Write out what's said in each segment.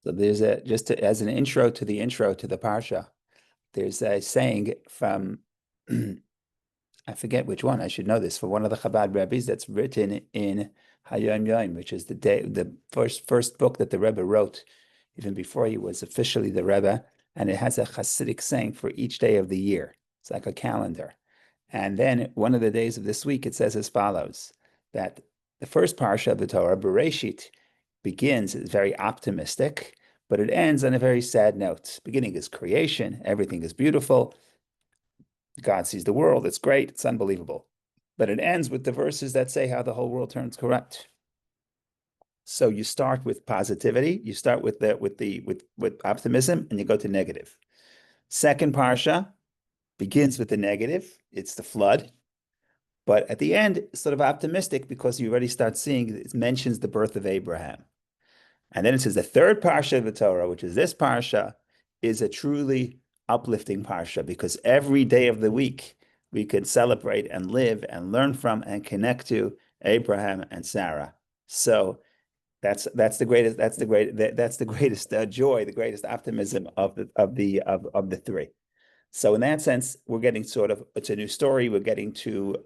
So there's as an intro to the parsha. There's a saying from I forget which one. I should know this for one of the Chabad rabbis that's written in Hayom Yom, which is the first book that the Rebbe wrote, even before he was officially the Rebbe, and it has a Hasidic saying for each day of the year. It's like a calendar. And then one of the days of this week, it says as follows, that the first parsha of the Torah, Bereshit, begins is very optimistic, but it ends on a very sad note. Beginning is creation, everything is beautiful. God sees the world, it's great, it's unbelievable. But it ends with the verses that say how the whole world turns corrupt. So you start with positivity, you start with optimism, and you go to negative. Second parsha begins with the negative, it's the flood. But at the end, it's sort of optimistic because you already start seeing it mentions the birth of Abraham. And then it says the third parsha of the Torah, which is this parsha, is a truly uplifting parsha because every day of the week we can celebrate and live and learn from and connect to Abraham and Sarah. So that's the greatest joy, the greatest optimism of the three. So in that sense, we're getting it's a new story. We're getting to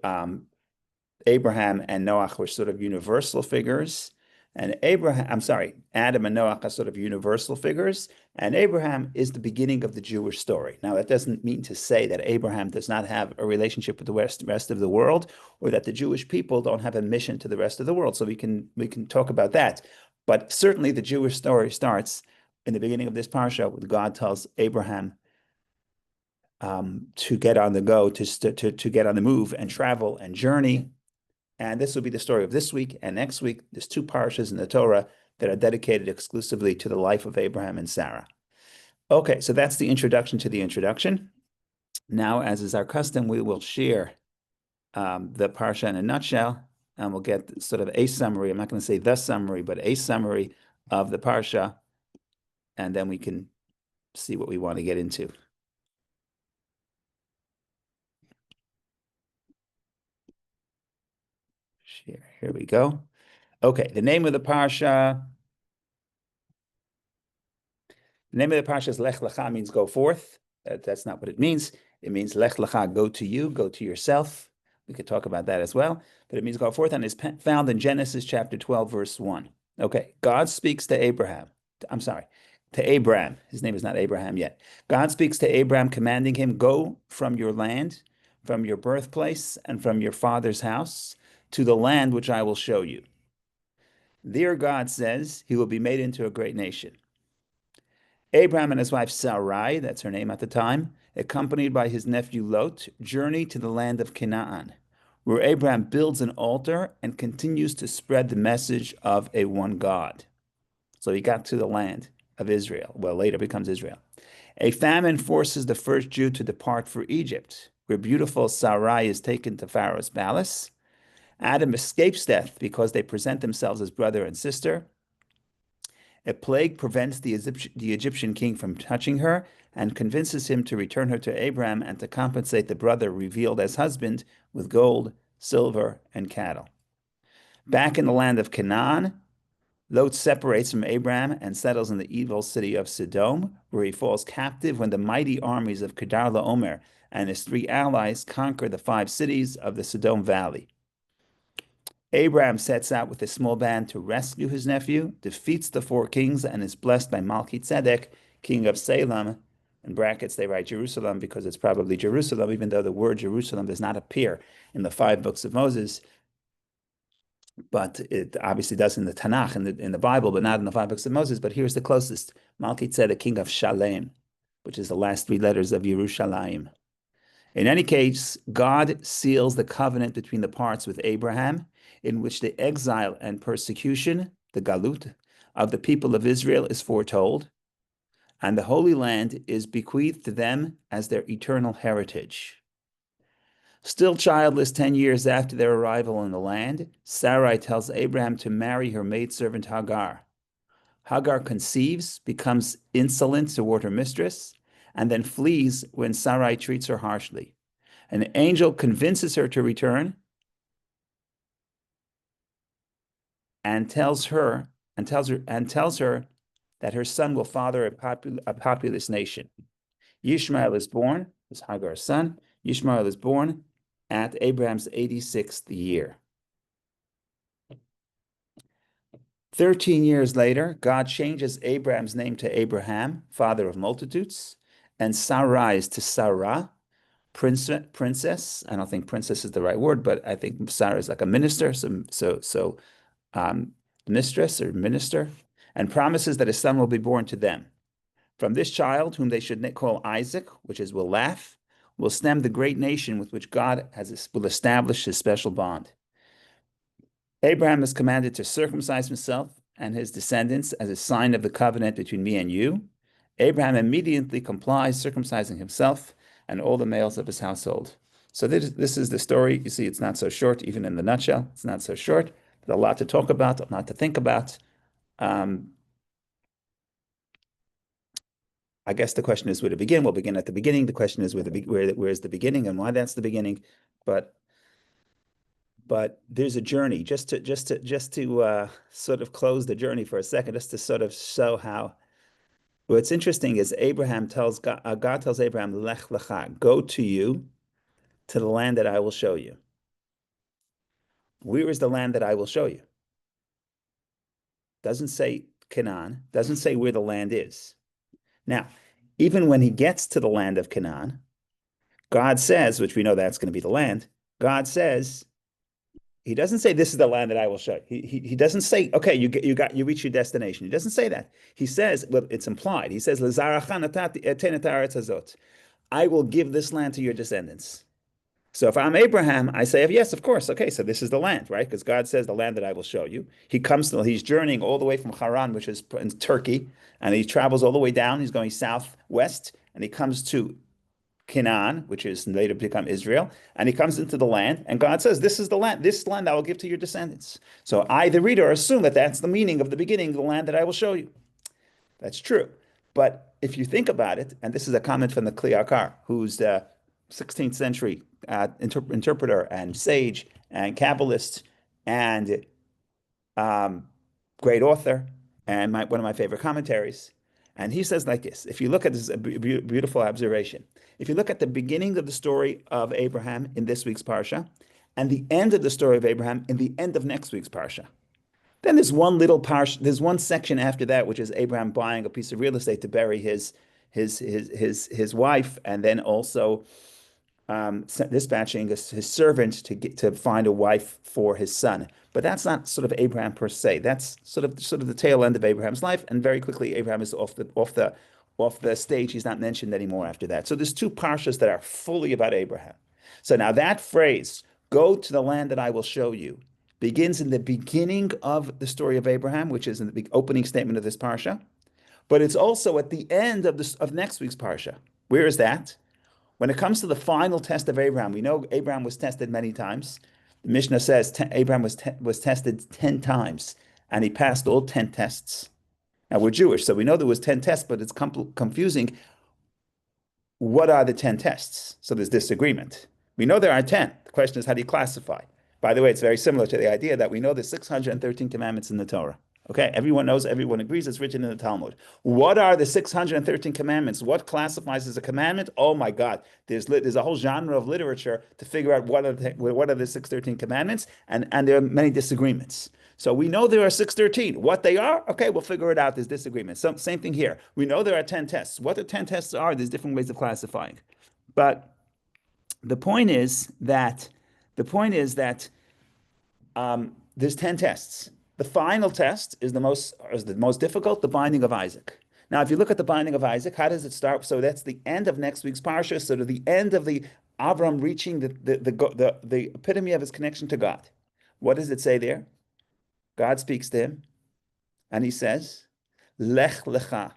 Abraham and Noach were sort of universal figures. And Adam and Noach are sort of universal figures. And Abraham is the beginning of the Jewish story. Now, that doesn't mean to say that Abraham does not have a relationship with the rest of the world, or that the Jewish people don't have a mission to the rest of the world. So we can talk about that. But certainly the Jewish story starts in the beginning of this parsha when God tells Abraham to get on the go, to get on the move and travel and journey. And this will be the story of this week and next week. There's two parshas in the Torah that are dedicated exclusively to the life of Abraham and Sarah. Okay, so that's the introduction to the introduction. Now, as is our custom, we will share the parsha in a nutshell, and we'll get sort of a summary. I'm not going to say the summary, but a summary of the parsha, and then we can see what we want to get into. Here we go. Okay, the name of the parsha. The name of the parsha is Lech Lecha, means go forth. That's not what it means. It means Lech Lecha, go to you, go to yourself. We could talk about that as well. But it means go forth, and is found in Genesis chapter 12, verse 1. Okay, God speaks to Abraham. I'm sorry, to Abraham. His name is not Abraham yet. God speaks to Abraham, commanding him, go from your land, from your birthplace, and from your father's house, to the land which I will show you. There, God says, he will be made into a great nation. Abraham and his wife Sarai, that's her name at the time, accompanied by his nephew Lot, journey to the land of Canaan, where Abraham builds an altar and continues to spread the message of a one God. So he got to the land of Israel, well, later becomes Israel. A famine forces the first Jew to depart for Egypt, where beautiful Sarai is taken to Pharaoh's palace. Adam escapes death because they present themselves as brother and sister. A plague prevents the Egyptian king from touching her and convinces him to return her to Abraham and to compensate the brother revealed as husband with gold, silver, and cattle. Back in the land of Canaan, Lot separates from Abraham and settles in the evil city of Sodom, where he falls captive when the mighty armies of Kedar Laomer and his three allies conquer the 5 cities of the Sodom Valley. Abraham sets out with a small band to rescue his nephew, defeats the 4 kings, and is blessed by Melchizedek, king of Salem. In brackets, they write Jerusalem because it's probably Jerusalem, even though the word Jerusalem does not appear in the 5 books of Moses. But it obviously does in the Tanakh, in the Bible, but not in the 5 books of Moses. But here's the closest. Melchizedek, king of Shalem, which is the last 3 letters of Yerushalayim. In any case, God seals the covenant between the parts with Abraham, in which the exile and persecution, the galut, of the people of Israel is foretold, and the Holy Land is bequeathed to them as their eternal heritage. Still childless 10 years after their arrival in the land, Sarai tells Abraham to marry her maidservant Hagar. Hagar conceives, becomes insolent toward her mistress, and then flees when Sarai treats her harshly. An angel convinces her to return and tells her that her son will father a populous nation. Yishmael is born, is Hagar's son. Yishmael is born at Abraham's 86th year. 13 years later, God changes Abraham's name to Abraham, father of multitudes, and Sarai is to Sarah, princess. I don't think princess is the right word, but I think Sarah is like a minister, mistress or minister, and promises that a son will be born to them. From this child, whom they should call Isaac, which is will laugh, will stem the great nation with which God will establish his special bond. Abraham is commanded to circumcise himself and his descendants as a sign of the covenant between me and you. Abraham immediately complies, circumcising himself and all the males of his household. So this is the story. You see, it's not so short, even in the nutshell. It's not so short. There's a lot to talk about, a lot to think about. I guess the question is where to begin. We'll begin at the beginning. The question is where's the beginning and why that's the beginning. But there's a journey. Just to sort of close the journey for a second, just to sort of show how. What's interesting is Abraham tells God tells Abraham, Lech Lecha, go to you to the land that I will show you. Where is the land that I will show you? Doesn't say Canaan. Doesn't say where the land is. Now, even when he gets to the land of Canaan, God says, which we know that's going to be the land, God says, he doesn't say this is the land that I will show you. He doesn't say, okay, you reach your destination. He doesn't say that. He says, well, it's implied. He says, I will give this land to your descendants. So if I'm Abraham, I say, yes, of course. Okay, so this is the land, right? Because God says the land that I will show you. He's journeying all the way from Haran, which is in Turkey, and he travels all the way down. He's going southwest, and he comes to Canaan, which is later become Israel, and he comes into the land, and God says, this is the land, this land I will give to your descendants. So I, the reader, assume that that's the meaning of the beginning, the land that I will show you. That's true. But if you think about it, and this is a comment from the Kli Yakar, who's the 16th century interpreter and sage and Kabbalist and great author and one of my favorite commentaries. And he says like this, if you look at this, a beautiful observation. If you look at the beginning of the story of Abraham in this week's Parsha, and the end of the story of Abraham in the end of next week's Parsha, then there's one little parsha, there's one section after that, which is Abraham buying a piece of real estate to bury his wife, and then also dispatching his servant to find a wife for his son. But that's not sort of Abraham per se. That's sort of the tail end of Abraham's life, and very quickly Abraham is off the stage. He's not mentioned anymore after that. So there's two parshas that are fully about Abraham. So now that phrase, "Go to the land that I will show you," begins in the beginning of the story of Abraham, which is in the opening statement of this parsha, but it's also at the end of next week's parsha. Where is that? When it comes to the final test of Abraham, we know Abraham was tested many times. The Mishnah says Abraham was tested 10 times, and he passed all 10 tests. Now, we're Jewish, so we know there was 10 tests, but it's confusing. What are the 10 tests? So there's disagreement. We know there are 10. The question is, how do you classify? By the way, it's very similar to the idea that we know there's 613 commandments in the Torah. Okay, everyone knows, everyone agrees, it's written in the Talmud. What are the 613 commandments? What classifies as a commandment? Oh my God, there's a whole genre of literature to figure out what are the 613 commandments, and there are many disagreements. So we know there are 613. What they are, okay, we'll figure it out. There's disagreements. Same thing here. We know there are 10 tests. What the 10 tests are, there's different ways of classifying. But the point is that there's 10 tests. The final test is the most difficult, the binding of Isaac. Now, if you look at the binding of Isaac, how does it start? So that's the end of next week's parsha. So to the end of the Avram reaching the epitome of his connection to God. What does it say there? God speaks to him, and he says, Lech Lecha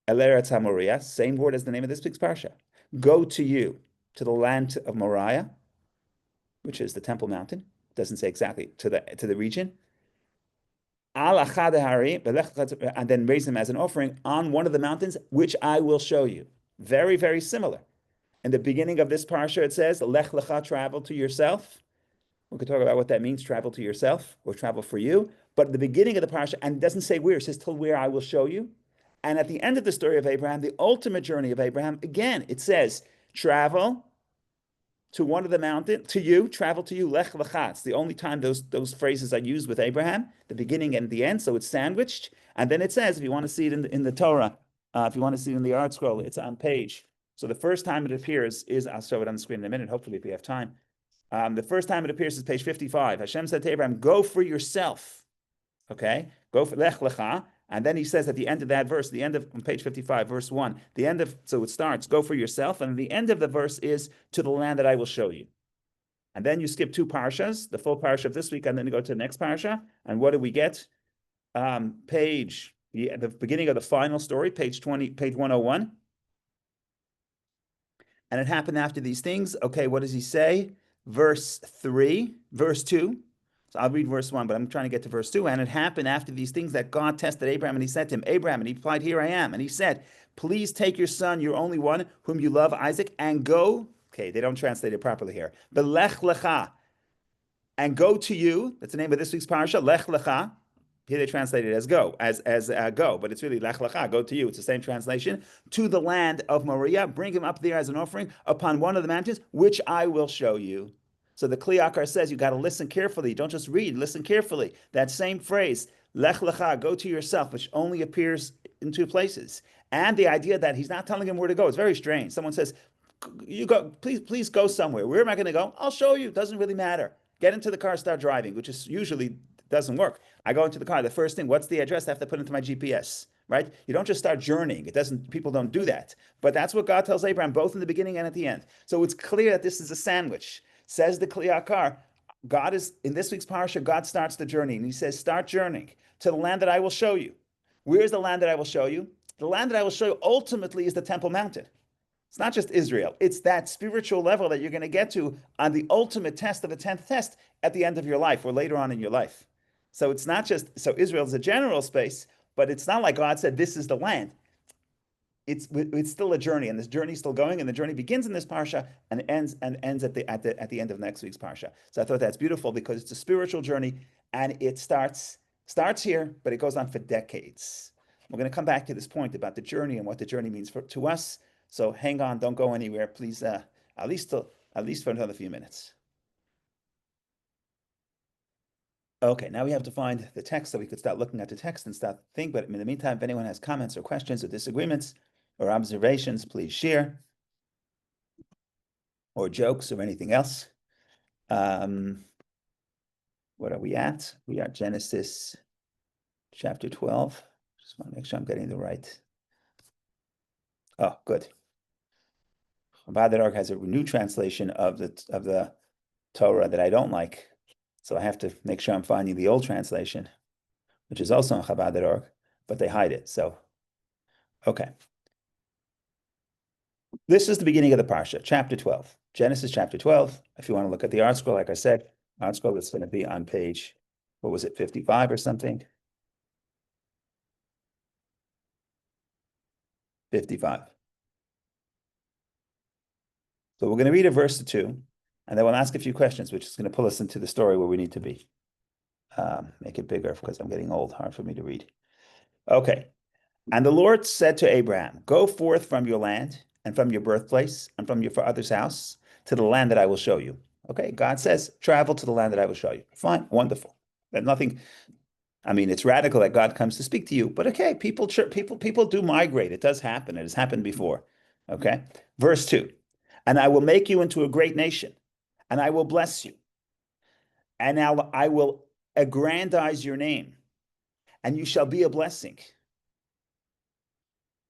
El Eretz HaMoriah, same word as the name of this week's parsha. Go to you, to the land of Moriah, which is the Temple Mountain. Doesn't say exactly to the region. And then raise them as an offering on one of the mountains, which I will show you. Very, very similar. In the beginning of this parsha, it says, Lech lecha, travel to yourself. We could talk about what that means, travel to yourself or travel for you. But at the beginning of the parsha, and it doesn't say where, it says till where I will show you. And at the end of the story of Abraham, the ultimate journey of Abraham, again, it says travel to one of the mountain, to you, travel to you, Lech Lecha. It's the only time those phrases are used with Abraham, the beginning and the end, so it's sandwiched. And then it says, if you want to see it in the Torah, if you want to see it in the art scroll, it's on page. So the first time it appears is, I'll show it on the screen in a minute, hopefully if we have time. The first time it appears is page 55. Hashem said to Abraham, go for yourself. Okay? Go for Lech Lecha. And then he says at the end of that verse, the end of on page 55, verse 1, the end of, so it starts, go for yourself. And the end of the verse is to the land that I will show you. And then you skip two parshas, the full parsha of this week, and then you go to the next parsha. And what do we get? The beginning of the final story, page 101. And it happened after these things. Okay, what does he say? Verse 2. So I'll read verse 1, but I'm trying to get to verse 2. And it happened after these things that God tested Abraham, and he said to him, Abraham, and he replied, here I am. And he said, please take your son, your only one, whom you love, Isaac, and go. Okay, they don't translate it properly here. But Lech Lecha, and go to you. That's the name of this week's parasha, Lech Lecha. Here they translate it as go, go, but it's really Lech Lecha, go to you. It's the same translation. To the land of Moriah, bring him up there as an offering upon one of the mountains, which I will show you. So the Kli Yakar says you got to listen carefully. Don't just read, listen carefully. That same phrase, Lech Lecha, go to yourself, which only appears in two places. And the idea that he's not telling him where to go is very strange. Someone says, you go, please go somewhere. Where am I going to go? I'll show you. It doesn't really matter. Get into the car, start driving, which is usually doesn't work. I go into the car. The first thing, what's the address? I have to put into my GPS, right? You don't just start journeying. People don't do that. But that's what God tells Abraham, both in the beginning and at the end. So it's clear that this is a sandwich. Says the Kli Yakar, God is, in this week's parsha, God starts the journey. And he says, start journeying to the land that I will show you. Where's the land that I will show you? The land that I will show you ultimately is the Temple Mountain. It's not just Israel. It's that spiritual level that you're going to get to on the ultimate test of the 10th test at the end of your life or later on in your life. So it's not just, so Israel is a general space, but it's not like God said, this is the land. It's still a journey, and this journey is still going, and the journey begins in this parsha and ends at the end of next week's parsha. So I thought that's beautiful because it's a spiritual journey, and it starts here, but it goes on for decades. We're going to come back to this point about the journey and what the journey means to us. So hang on, don't go anywhere, please. At least for another few minutes. Okay, now we have to find the text so we could start looking at the text and start thinking. But in the meantime, if anyone has comments or questions or disagreements or observations, please share. Or jokes or anything else. What are we at? We are Genesis chapter 12. Just want to make sure I'm getting the right. Oh, good. Chabad has a new translation of the Torah that I don't like. So I have to make sure I'm finding the old translation, which is also in Chabad, but they hide it. So, okay. This is the beginning of the Parsha, chapter 12. Genesis chapter 12. If you want to look at the art scroll, like I said, art scroll is going to be on page, what was it, 55 or something? 55. So we're going to read a verse or two, and then we'll ask a few questions, which is going to pull us into the story where we need to be. Make it bigger because I'm getting old, hard for me to read. Okay. And the Lord said to Abraham, go forth from your land and from your birthplace and from your father's house to the land that I will show you. Okay, God says, travel to the land that I will show you. Fine, wonderful. There's nothing, I mean, it's radical that God comes to speak to you, but okay, people do migrate. It does happen. It has happened before. Okay, verse 2. And I will make you into a great nation, and I will bless you. And now I will aggrandize your name, and you shall be a blessing.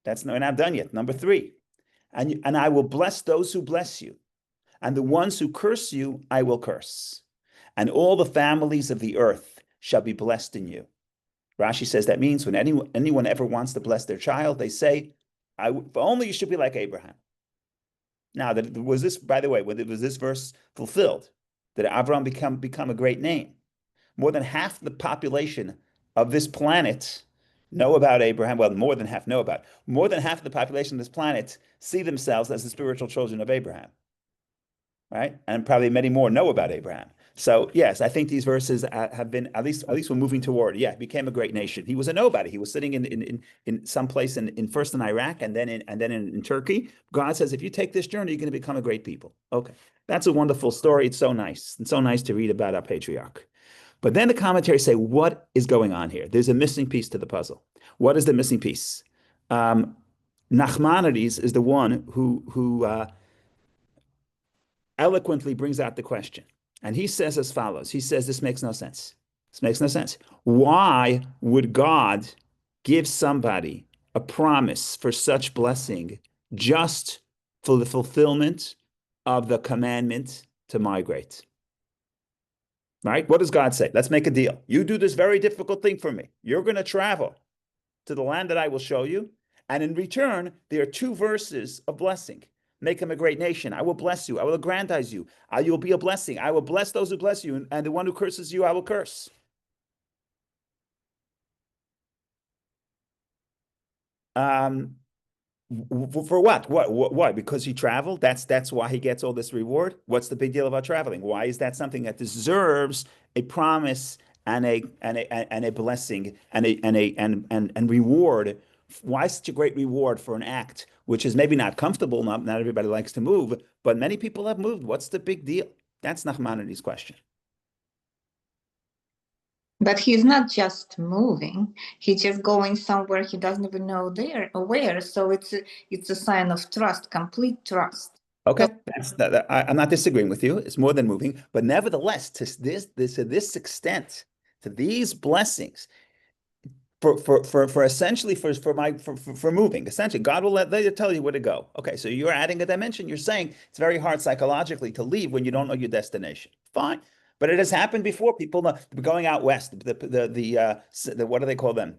We're not done yet. Number 3. And I will bless those who bless you, and the ones who curse you, I will curse. And all the families of the earth shall be blessed in you. Rashi says that means when anyone ever wants to bless their child, they say, if only you should be like Abraham. Now, was this, by the way, was this verse fulfilled? Did Avram become a great name? More than half the population of this planet know about Abraham. Well, more than half know about. More than half of the population of this planet see themselves as the spiritual children of Abraham. Right? And probably many more know about Abraham. So yes, I think these verses have been at least we're moving toward. Yeah, became a great nation. He was a nobody. He was sitting in some place in first in Iraq and then in Turkey. God says, if you take this journey, you're going to become a great people. Okay, that's a wonderful story. It's so nice. It's so nice to read about our patriarch. But then the commentaries say, what is going on here? There's a missing piece to the puzzle. What is the missing piece? Um, Nachmanides is the one who eloquently brings out the question. And he says as follows. He says, this makes no sense. This makes no sense. Why would God give somebody a promise for such blessing just for the fulfillment of the commandment to migrate? Right? What does God say? Let's make a deal. You do this very difficult thing for me. You're going to travel to the land that I will show you. And in return, there are two verses of blessing. Make him a great nation. I will bless you. I will aggrandize you. You will be a blessing. I will bless those who bless you. And the one who curses you, I will curse. Um, for what? Why? Because he traveled? That's why he gets all this reward? What's the big deal about traveling? Why is that something that deserves a promise and a blessing and reward? Why such a great reward for an act which is maybe not comfortable? Not everybody likes to move, but many people have moved. What's the big deal? That's Nachmanides' question. But he's not just moving; he's just going somewhere he doesn't even know there or where. So it's a sign of trust, complete trust. Okay, So I'm not disagreeing with you. It's more than moving, but nevertheless, to this extent, to these blessings, for essentially for moving, essentially, God will let they tell you where to go. Okay, so you're adding a dimension. You're saying it's very hard psychologically to leave when you don't know your destination. Fine, but it has happened before. People know, going out west. The what do they call them?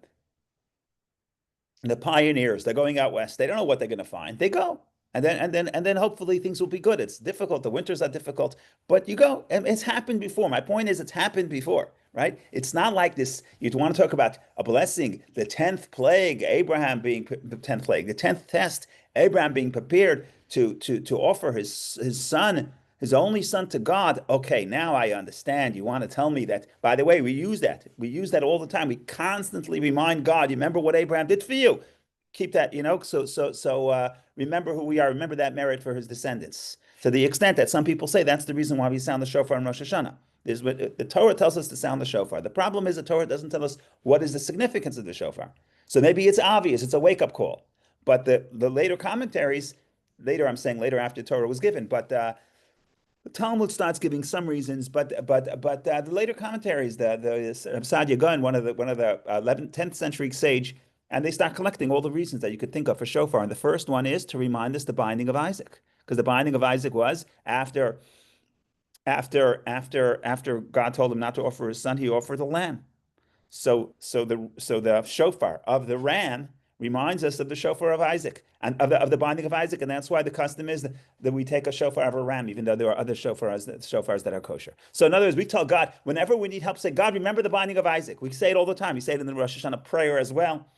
The pioneers, they're going out west. They don't know what they're going to find. They go. And then hopefully things will be good. It's difficult. The winters are difficult, but you go. And it's happened before. My point is it's happened before, right? It's not like this. You want to talk about a blessing, the 10th plague, Abraham being the 10th plague, the 10th test, Abraham being prepared to offer his son, his only son to God. Okay, now I understand. You want to tell me that, by the way, we use that. We use that all the time. We constantly remind God, you remember what Abraham did for you. Keep that, so remember who we are. Remember that merit for his descendants. To the extent that some people say that's the reason why we sound the shofar in Rosh Hashanah. Is what the Torah tells us to sound the shofar. The problem is the Torah doesn't tell us what is the significance of the shofar. So maybe it's obvious, it's a wake-up call. But the later commentaries, later I'm saying later after Torah was given, but the Talmud starts giving some reasons, but the later commentaries, the Sadia Gun, one of the 10th century sage, and they start collecting all the reasons that you could think of for shofar. And the first one is to remind us the binding of Isaac, because the binding of Isaac was after God told him not to offer his son, he offered the lamb. So the shofar of the ram reminds us of the shofar of Isaac and of the binding of Isaac, and that's why the custom is that we take a shofar of a ram, even though there are other shofars that are kosher. So in other words, we tell God whenever we need help, say, God, remember the binding of Isaac. We say it all the time. We say it in the Rosh Hashanah prayer as well.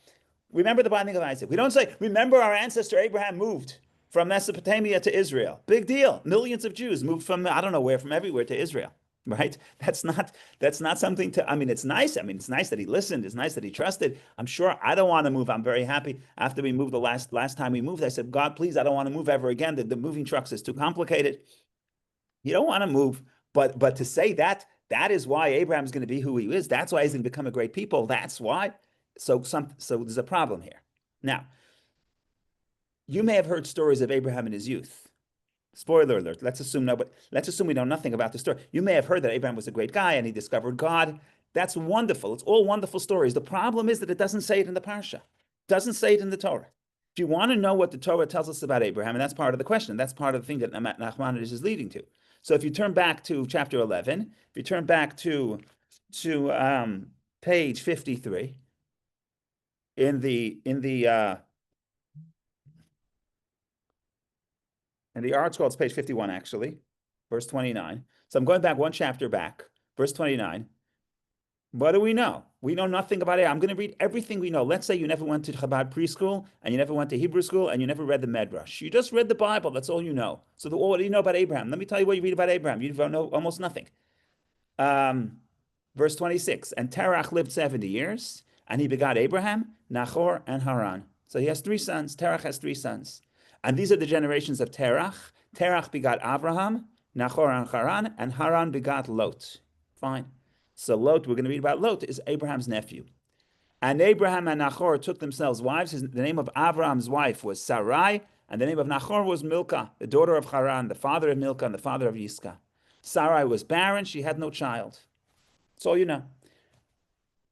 Remember the binding of Isaac. We don't say, remember our ancestor Abraham moved from Mesopotamia to Israel. Big deal. Millions of Jews moved from I don't know where, from everywhere to Israel. Right? That's not something to. I mean, it's nice. I mean, it's nice that he listened. It's nice that he trusted. I'm sure I don't want to move. I'm very happy. After we moved the last time we moved, I said, God, please, I don't want to move ever again. The moving trucks is too complicated. You don't want to move, but to say that is why Abraham's going to be who he is. That's why he's going to become a great people. That's why. So there's a problem here. Now, you may have heard stories of Abraham in his youth. Spoiler alert. Let's assume no, but let's assume we know nothing about the story. You may have heard that Abraham was a great guy and he discovered God. That's wonderful. It's all wonderful stories. The problem is that it doesn't say it in the parsha. It doesn't say it in the Torah. If you want to know what the Torah tells us about Abraham, and that's part of the question, that's part of the thing that Nachmanides is leading to. So if you turn back to chapter 11, if you turn back to page 53 in the article, it's page 51 actually, verse 29. So I'm going back one chapter back, verse 29. What do we know? We know nothing about it. I'm going to read everything we know. Let's say you never went to Chabad preschool and you never went to Hebrew school and you never read the Medrash. You just read the Bible. That's all you know. So what do you know about Abraham? Let me tell you what you read about Abraham. You don't know almost nothing. Verse 26, and Terach lived 70 years, and he begot Abraham, Nahor, and Haran. So he has three sons. Terach has three sons. And these are the generations of Terach. Terach begot Abraham, Nahor, and Haran begot Lot. Fine. So Lot, we're going to read about Lot, is Abraham's nephew. And Abraham and Nahor took themselves wives. The name of Abraham's wife was Sarai, and the name of Nahor was Milcah, the daughter of Haran, the father of Milcah, and the father of Yiscah. Sarai was barren, she had no child. That's all you know.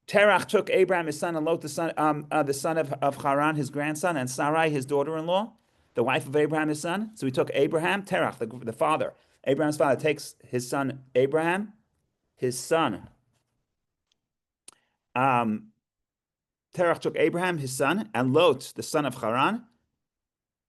Terach took Abraham, his son, and Lot, the son of Haran, his grandson, and Sarai, his daughter-in-law, the wife of Abraham, his son. So he took Abraham, Terach, the father. Abraham's father takes his son Abraham, his son. Terach took Abraham, his son, and Lot, the son of Haran,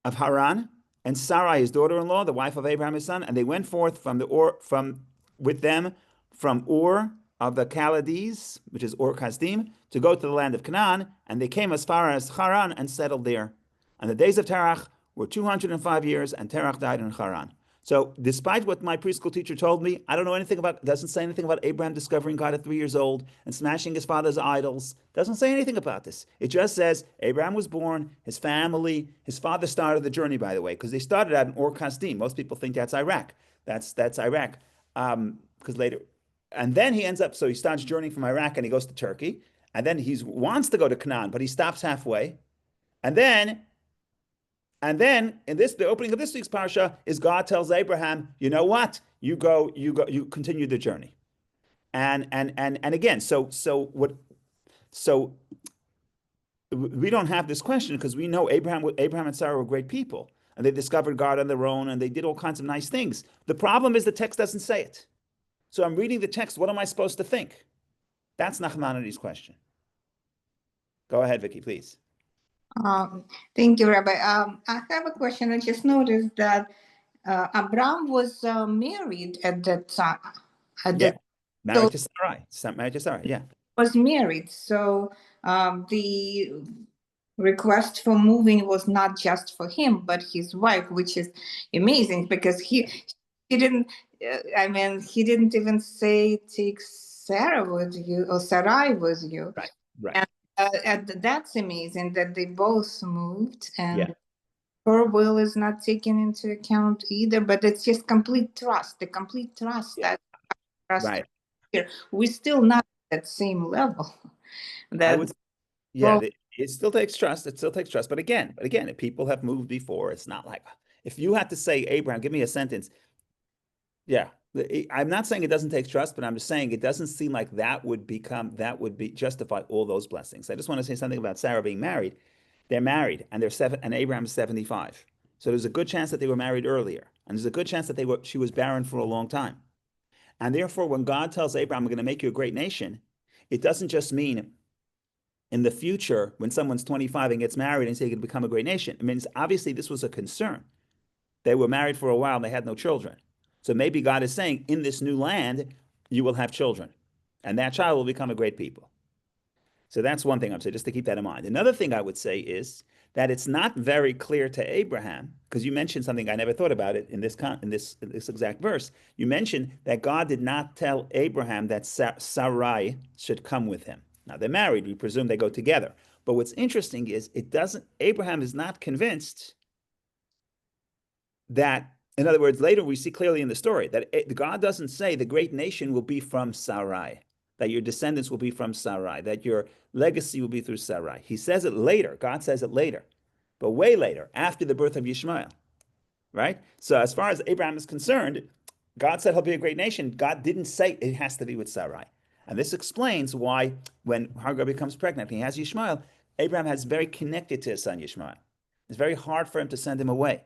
and Sarai, his daughter-in-law, the wife of Abraham, his son, and they went forth from with them from Ur of the Chaldees, which is Ur Kasdim, to go to the land of Canaan, and they came as far as Haran and settled there. And the days of Terach were 205 years, and Terach died in Haran. So despite what my preschool teacher told me, I don't know anything about, doesn't say anything about Abraham discovering God at 3 years old and smashing his father's idols. Doesn't say anything about this. It just says Abraham was born, his family, his father started the journey, by the way, because they started out in Ur Kasdim. Most people think that's Iraq. That's Iraq. Because later, and then he ends up, so he starts journeying from Iraq and he goes to Turkey. And then he wants to go to Canaan, but he stops halfway. And then in this, the opening of this week's parsha is God tells Abraham, you know what? You continue the journey. And again, so we don't have this question because we know Abraham and Sarah were great people and they discovered God on their own and they did all kinds of nice things. The problem is the text doesn't say it. So I'm reading the text. What am I supposed to think? That's Nachmanides' question. Go ahead, Vicky, please. Thank you, Rabbi. I have a question. I just noticed that Abraham was married at that time. Married to Sarai. Married to Sarai, yeah. Was married. So the request for moving was not just for him, but his wife, which is amazing because he didn't, he didn't even say take Sarah with you or Sarai with you. Right. And that's amazing that they both moved and her will is not taken into account either, but it's just complete trust, the complete trust that trust here. We're still not at that same level. It still takes trust. It still takes trust. But again, if people have moved before, it's not like if you had to say, Abraham, give me a sentence. Yeah, I'm not saying it doesn't take trust, but I'm just saying it doesn't seem like that would justify all those blessings. I just want to say something about Sarah being married. They're married, and and Abraham's 75. So there's a good chance that they were married earlier, and there's a good chance that she was barren for a long time. And therefore, when God tells Abraham, "I'm going to make you a great nation," it doesn't just mean in the future when someone's 25 and gets married and say you can become a great nation. It means obviously this was a concern. They were married for a while and they had no children. So maybe God is saying, in this new land, you will have children, and that child will become a great people. So that's one thing I'm saying, just to keep that in mind. Another thing I would say is that it's not very clear to Abraham, because you mentioned something I never thought about it in this exact verse. You mentioned that God did not tell Abraham that Sarai should come with him. Now they're married, we presume they go together. But what's interesting is Abraham is not convinced that, in other words, later we see clearly in the story that God doesn't say the great nation will be from Sarai, that your descendants will be from Sarai, that your legacy will be through Sarai. He says it later. God says it later, but way later, after the birth of Yishmael, right? So as far as Abraham is concerned, God said he'll be a great nation. God didn't say it has to be with Sarai. And this explains why when Hagar becomes pregnant, he has Yishmael, Abraham is very connected to his son Yishmael. It's very hard for him to send him away.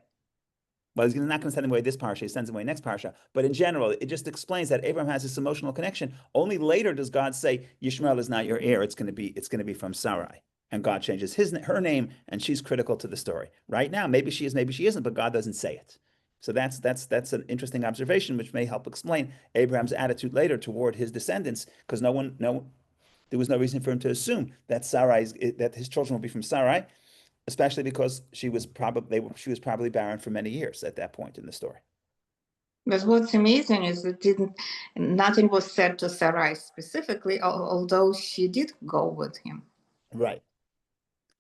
Well, he's not going to send him away this parsha, he sends him away next parsha. But in general, it just explains that Abraham has this emotional connection. Only later does God say, Yishmael is not your heir, it's going to be from Sarai. And God changes her name, and she's critical to the story. Right now, maybe she is, maybe she isn't, but God doesn't say it. So that's an interesting observation, which may help explain Abraham's attitude later toward his descendants, because there was no reason for him to assume that that his children will be from Sarai, especially because she was probably barren for many years at that point in the story. But what's amazing is that nothing was said to Sarai specifically, although she did go with him. Right.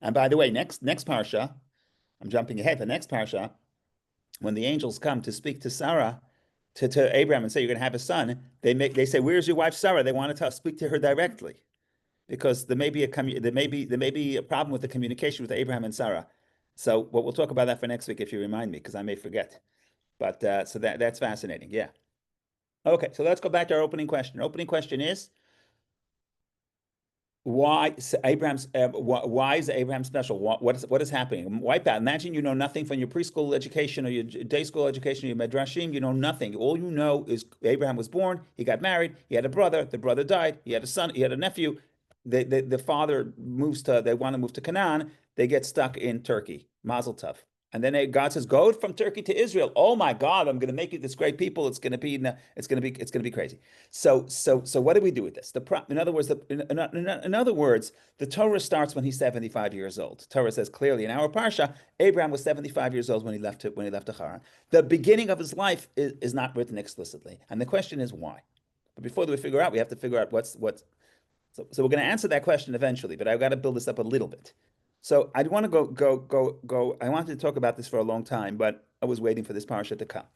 And by the way, next parsha, I'm jumping ahead. The next parsha, when the angels come to speak to Sarah, to Abraham and say you're going to have a son, they say, "Where's your wife Sarah?" They want to speak to her directly because there may be a problem with the communication with Abraham and Sarah. So, we'll talk about that for next week if you remind me, because I may forget. But so that's fascinating. Yeah. Okay, so let's go back to our opening question. Our opening question is, why is Abraham special? What is happening? Wipe out. Imagine you know nothing from your preschool education or your day school education, or your medrashim. You know nothing. All you know is Abraham was born. He got married. He had a brother. The brother died. He had a son. He had a nephew. The father moves to. They want to move to Canaan. They get stuck in Turkey. Mazel tov. And then God says, "Go from Turkey to Israel." Oh my God, I'm going to make you this great people. It's going to be crazy. So what do we do with this? In other words, in other words, the Torah starts when he's 75 years old. Torah says clearly in our parsha, Abraham was 75 years old when he left Haran. The beginning of his life is not written explicitly, and the question is why. But before we figure out, we have to figure out what's. So we're going to answer that question eventually, but I've got to build this up a little bit. So I want to go. I wanted to talk about this for a long time, but I was waiting for this parsha to come.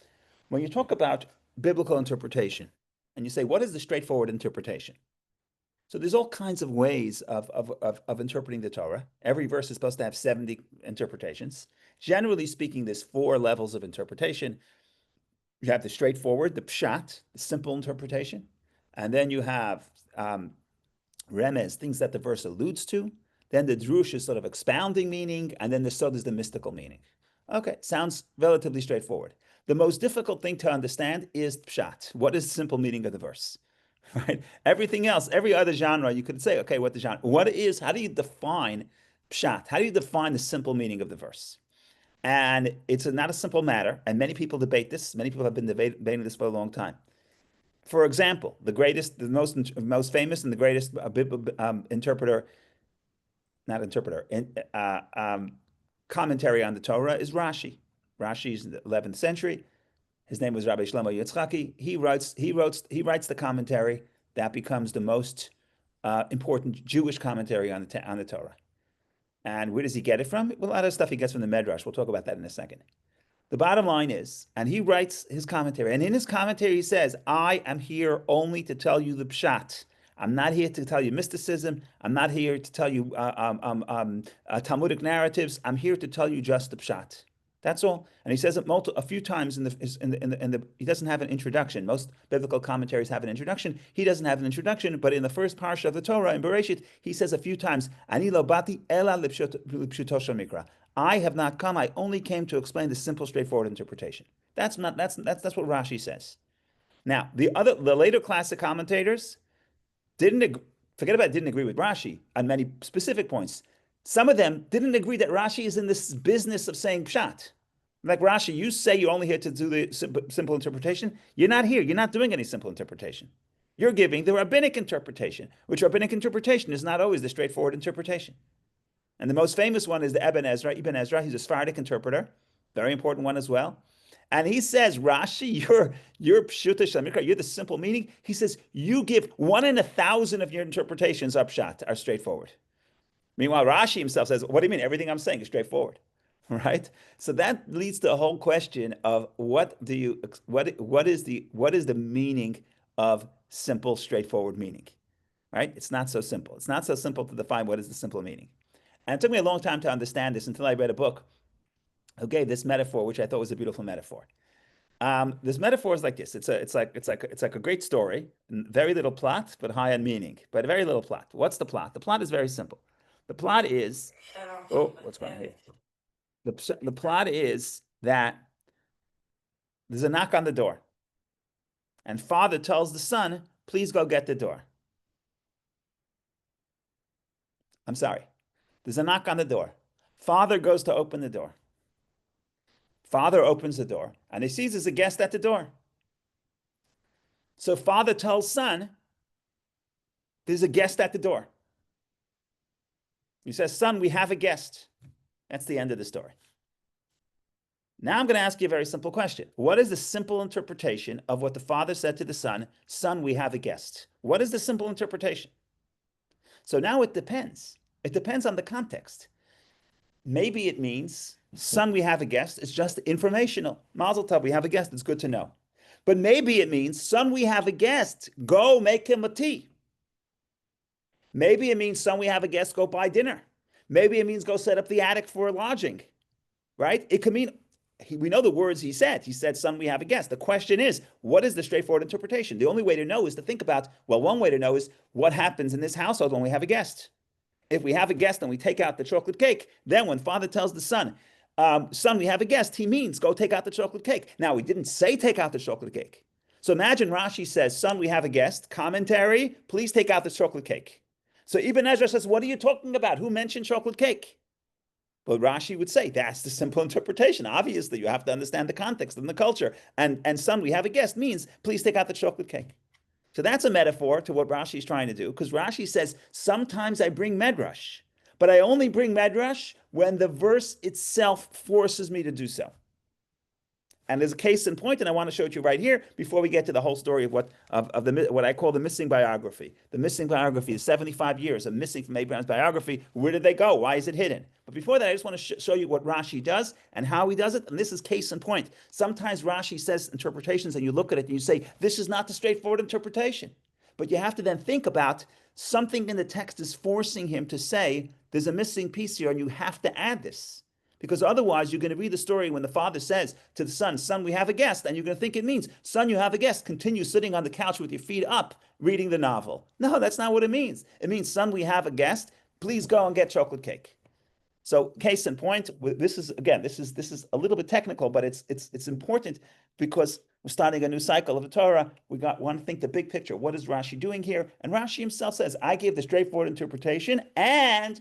When you talk about biblical interpretation, and you say, what is the straightforward interpretation? So there's all kinds of ways of interpreting the Torah. Every verse is supposed to have 70 interpretations. Generally speaking, there's 4 levels of interpretation. You have the straightforward, the pshat, the simple interpretation, and then you have remez, things that the verse alludes to. Then the drush is sort of expounding meaning, and then the sod is the mystical meaning. Okay, sounds relatively straightforward. The most difficult thing to understand is pshat. What is the simple meaning of the verse? Right? Everything else, every other genre, you could say, okay, what the genre? How do you define pshat? How do you define the simple meaning of the verse? And it's not a simple matter, and many people debate this. Many people have been debating this for a long time. For example, the most famous and the greatest interpreter, not interpreter, commentary on the Torah is Rashi. Rashi is in the 11th century. His name was Rabbi Shlomo Yitzchaki. He writes the commentary that becomes the most important Jewish commentary on the Torah. And where does he get it from? Well, a lot of stuff he gets from the Medrash. We'll talk about that in a second. The bottom line is, and he writes his commentary, and in his commentary he says, I am here only to tell you the pshat. I'm not here to tell you mysticism. I'm not here to tell you Talmudic narratives. I'm here to tell you just the pshat. That's all. And he says it a few times he doesn't have an introduction. Most biblical commentaries have an introduction. He doesn't have an introduction, but in the first parsha of the Torah, in Bereshit, he says a few times, Ani lo bati ela lipshuto mikra. I have not come. I only came to explain the simple, straightforward interpretation. That's what Rashi says. Now, the later classic commentators didn't agree with Rashi on many specific points. Some of them didn't agree that Rashi is in this business of saying pshat. Like Rashi, you say you're only here to do the simple interpretation. You're not here. You're not doing any simple interpretation. You're giving the rabbinic interpretation, which rabbinic interpretation is not always the straightforward interpretation. And the most famous one is the Ibn Ezra. He's a Sephardic interpreter, very important one as well. And he says, Rashi, you're pshuta shemikra, you're the simple meaning. He says, you give 1 in 1,000 of your interpretations are pshat, are straightforward. Meanwhile, Rashi himself says, what do you mean? Everything I'm saying is straightforward, right? So that leads to a whole question of what is the meaning of simple, straightforward meaning, right? It's not so simple. It's not so simple to define what is the simple meaning. And it took me a long time to understand this until I read a book who gave this metaphor, which I thought was a beautiful metaphor. This metaphor is like this. It's like a great story, very little plot, but high on meaning, but very little plot. What's the plot? The plot is very simple. The plot is, what's going on here? The plot is that there's a knock on the door, and father tells the son, please go get the door. I'm sorry. There's a knock on the door. Father goes to open the door. Father opens the door, and he sees there's a guest at the door. So father tells son, there's a guest at the door. He says, son, we have a guest. That's the end of the story. Now I'm going to ask you a very simple question. What is the simple interpretation of what the father said to the son? Son, we have a guest. What is the simple interpretation? So now it depends. It depends on the context. Maybe it means, son, we have a guest. It's just informational. Mazel tov, we have a guest. It's good to know. But maybe it means, son, we have a guest. Go make him a tea. Maybe it means, son, we have a guest. Go buy dinner. Maybe it means go set up the attic for lodging, right? It could mean, we know the words he said. He said, son, we have a guest. The question is, what is the straightforward interpretation? The only way to know is to think about, well, one way to know is what happens in this household when we have a guest. If we have a guest and we take out the chocolate cake, then when father tells the son, son, we have a guest, he means go take out the chocolate cake. Now, he didn't say take out the chocolate cake. So imagine Rashi says, son, we have a guest. Commentary, please take out the chocolate cake. So Ibn Ezra says, what are you talking about? Who mentioned chocolate cake? But Rashi would say, that's the simple interpretation. Obviously, you have to understand the context and the culture. And son, we have a guest means, please take out the chocolate cake. So that's a metaphor to what Rashi is trying to do, because Rashi says, sometimes I bring medrash, but I only bring medrash when the verse itself forces me to do so. And there's a case in point, and I want to show it you right here before we get to the whole story of what I call the missing biography. The missing biography is 75 years of missing from Abraham's biography. Where did they go? Why is it hidden? But before that, I just want to show you what Rashi does and how he does it. And this is case in point. Sometimes Rashi says interpretations, and you look at it and you say, this is not the straightforward interpretation. But you have to then think about something in the text is forcing him to say, there's a missing piece here, and you have to add this. Because otherwise, you're going to read the story when the father says to the son, son, we have a guest, and you're going to think it means, son, you have a guest, continue sitting on the couch with your feet up, reading the novel. No, that's not what it means. It means, son, we have a guest, please go and get chocolate cake. So, case in point, this is a little bit technical, but it's important because we're starting a new cycle of the Torah. We want to think the big picture. What is Rashi doing here? And Rashi himself says, I gave the straightforward interpretation and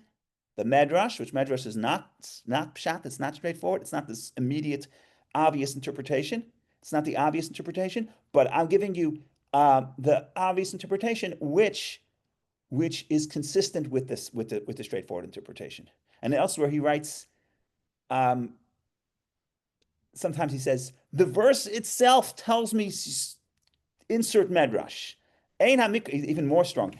the medrash, which medrash is not pshat, it's not straightforward, it's not this immediate, obvious interpretation. It's not the obvious interpretation, but I'm giving you the obvious interpretation, which is consistent with the straightforward interpretation. And elsewhere he writes, sometimes he says, the verse itself tells me, insert medrash. Even more strong.